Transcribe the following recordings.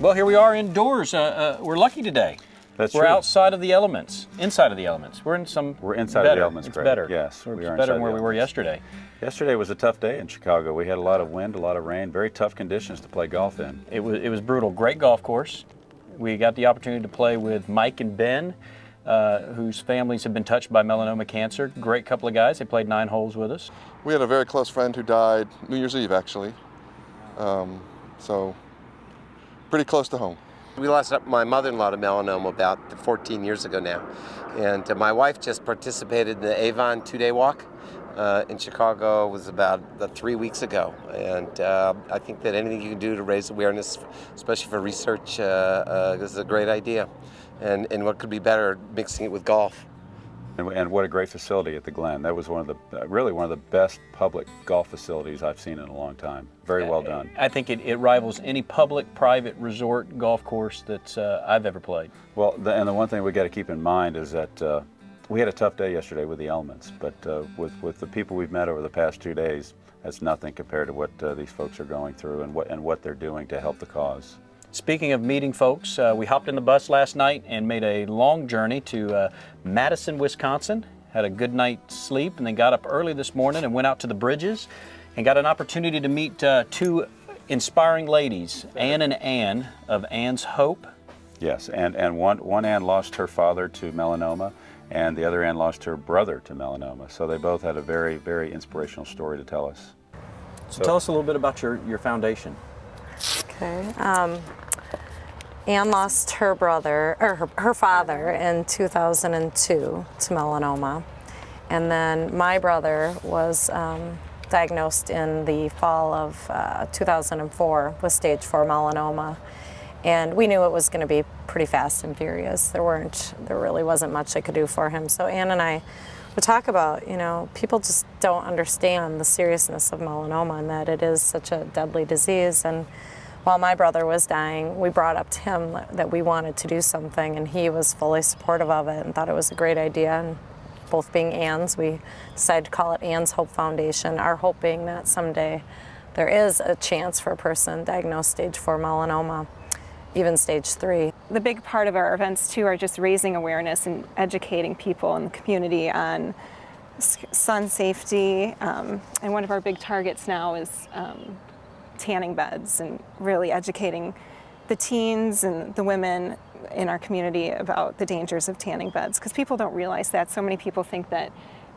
Well, here we are indoors. We're lucky today. That's We're true. outside of the elements, inside of the elements. We're inside of the elements. It's Greg. better. Yes, we are better inside than where the we were elements. yesterday. Yesterday was a tough day in Chicago. We had a lot of wind, a lot of rain, very tough conditions to play golf in. It was brutal. Great golf course. We got the opportunity to play with Mike and Ben, whose families have been touched by melanoma cancer. Great couple of guys. They played 9 holes with us. We had a very close friend who died New Year's Eve, actually. So pretty close to home. We lost my mother-in-law to melanoma about 14 years ago now. And my wife just participated in the Avon 2-day walk in Chicago. It was about 3 weeks ago. And I think that anything you can do to raise awareness, especially for research, is a great idea. And what could be better, mixing it with golf. And what a great facility at the Glen. That was really one of the best public golf facilities I've seen in a long time. Very well done. I think it rivals any public, private resort golf course that I've ever played. Well, and the one thing we got to keep in mind is that we had a tough day yesterday with the elements, but with the people we've met over the past 2 days, that's nothing compared to what these folks are going through and what they're doing to help the cause. Speaking of meeting folks, we hopped in the bus last night and made a long journey to Madison, Wisconsin. Had a good night's sleep and then got up early this morning and went out to the bridges and got an opportunity to meet 2 inspiring ladies, Ann and Ann of Ann's Hope. Yes, and one Ann lost her father to melanoma, and the other Ann lost her brother to melanoma. So they both had a very, very inspirational story to tell us. So tell us a little bit about your foundation. Okay. Ann lost her brother, or her father, in 2002 to melanoma. And then my brother was diagnosed in the fall of 2004 with stage 4 melanoma. And we knew it was going to be pretty fast and furious. There really wasn't much I could do for him. So Ann and I would talk about, people just don't understand the seriousness of melanoma and that it is such a deadly disease. And while my brother was dying, we brought up to him that we wanted to do something, and he was fully supportive of it and thought it was a great idea. And both being Ann's, we decided to call it Ann's Hope Foundation, our hope being that someday there is a chance for a person diagnosed stage 4 melanoma, even stage 3. The big part of our events too are just raising awareness and educating people in the community on sun safety. And one of our big targets now is tanning beds, and really educating the teens and the women in our community about the dangers of tanning beds, because people don't realize that. So many people think that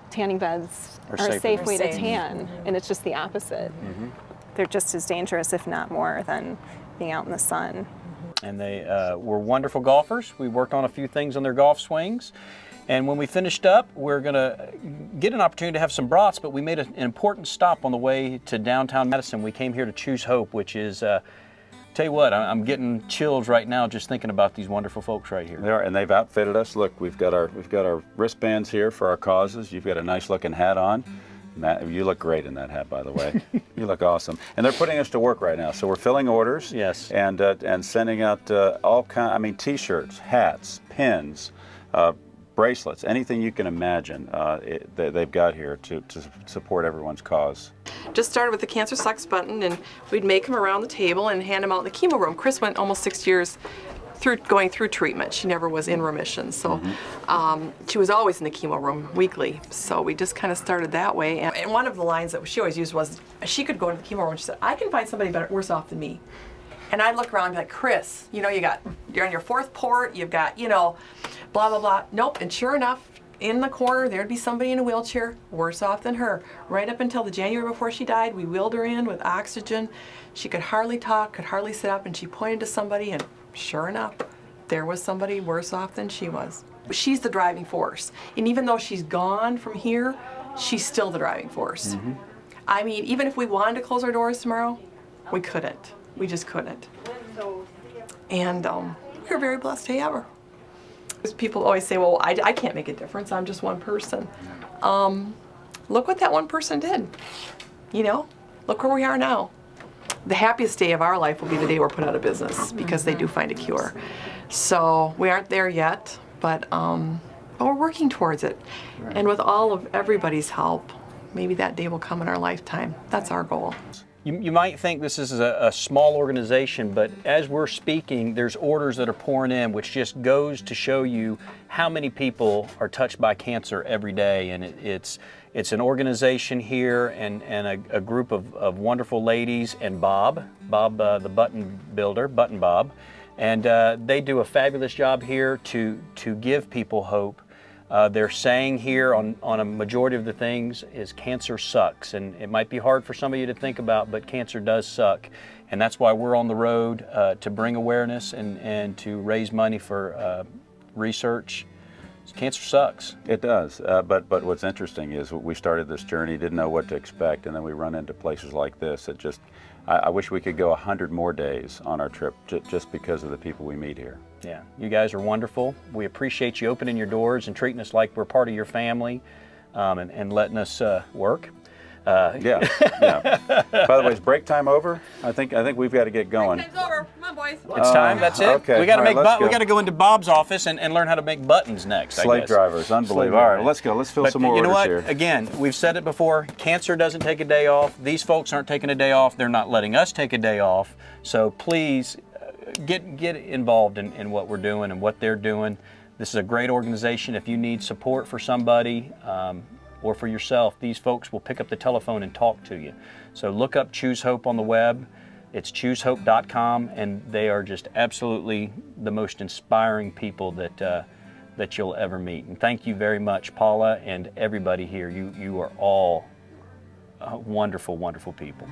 tanning beds are a safe way to tan, and it's just the opposite. Mm-hmm. They're just as dangerous, if not more, than being out in the sun. And they were wonderful golfers. We worked on a few things on their golf swings. And when we finished up, we're going to get an opportunity to have some brats, but we made an important stop on the way to downtown Madison. We came here to Choose Hope, which is, tell you what, I'm getting chills right now just thinking about these wonderful folks right here. They are, and they've outfitted us. Look, we've got our wristbands here for our causes. You've got a nice looking hat on. Matt, you look great in that hat, by the way. You look awesome. And they're putting us to work right now. So we're filling orders. Yes. And sending out all kind. T-shirts, hats, pins, bracelets, anything you can imagine. They've got here to support everyone's cause. Just started with the cancer sucks button, and we'd make them around the table and hand them out in the chemo room. Chris went almost 6 years going through treatment. She never was in remission, so she was always in the chemo room weekly. So we just kind of started that way. And one of the lines that she always used was, she could go to the chemo room and she said, "I can find somebody worse off than me." And I'd look around and be like, "Chris, you're on your 4th port, you've got, blah, blah, blah." Nope, and sure enough, in the corner, there'd be somebody in a wheelchair worse off than her. Right up until the January before she died, we wheeled her in with oxygen. She could hardly talk, could hardly sit up, and she pointed to somebody, and sure enough, there was somebody worse off than she was. She's the driving force. And even though she's gone from here, she's still the driving force. Mm-hmm. I mean, even if we wanted to close our doors tomorrow, we couldn't. We just couldn't. And we're very blessed to have her. People always say, "Well, I can't make a difference. I'm just one person." Look what that one person did. Look where we are now. The happiest day of our life will be the day we're put out of business, because they do find a cure. So we aren't there yet, but we're working towards it. Right. And with all of everybody's help, maybe that day will come in our lifetime. That's our goal. You might think this is a small organization, but as we're speaking, there's orders that are pouring in, which just goes to show you how many people are touched by cancer every day. And it's an organization here and a group of wonderful ladies and Bob, the button builder, Button Bob. And they do a fabulous job here to give people hope. They're saying here on a majority of the things is cancer sucks, and it might be hard for some of you to think about, but cancer does suck, and that's why we're on the road to bring awareness and to raise money for research. Cancer sucks. It does, but what's interesting is we started this journey, didn't know what to expect, and then we run into places like this. It just, I wish we could go 100 more days on our trip just because of the people we meet here. Yeah, you guys are wonderful. We appreciate you opening your doors and treating us like we're part of your family, and letting us work. Yeah. By the way, is break time over? I think we've got to get going. Time's over. Come on, boys. It's time. That's it. Okay. We got to All right, make. let's We go. got to go into Bob's office and learn how to make buttons next. I Slave guess. drivers, unbelievable. All right, well, let's go. Let's fill But some more you know orders what? here. Again, we've said it before. Cancer doesn't take a day off. These folks aren't taking a day off. They're not letting us take a day off. So please get involved in what we're doing and what they're doing. This is a great organization. If you need support for somebody or for yourself, these folks will pick up the telephone and talk to you. So look up Choose Hope on the web. It's choosehope.com, and they are just absolutely the most inspiring people that you'll ever meet. And thank you very much, Paula, and everybody here. You are all wonderful, wonderful people.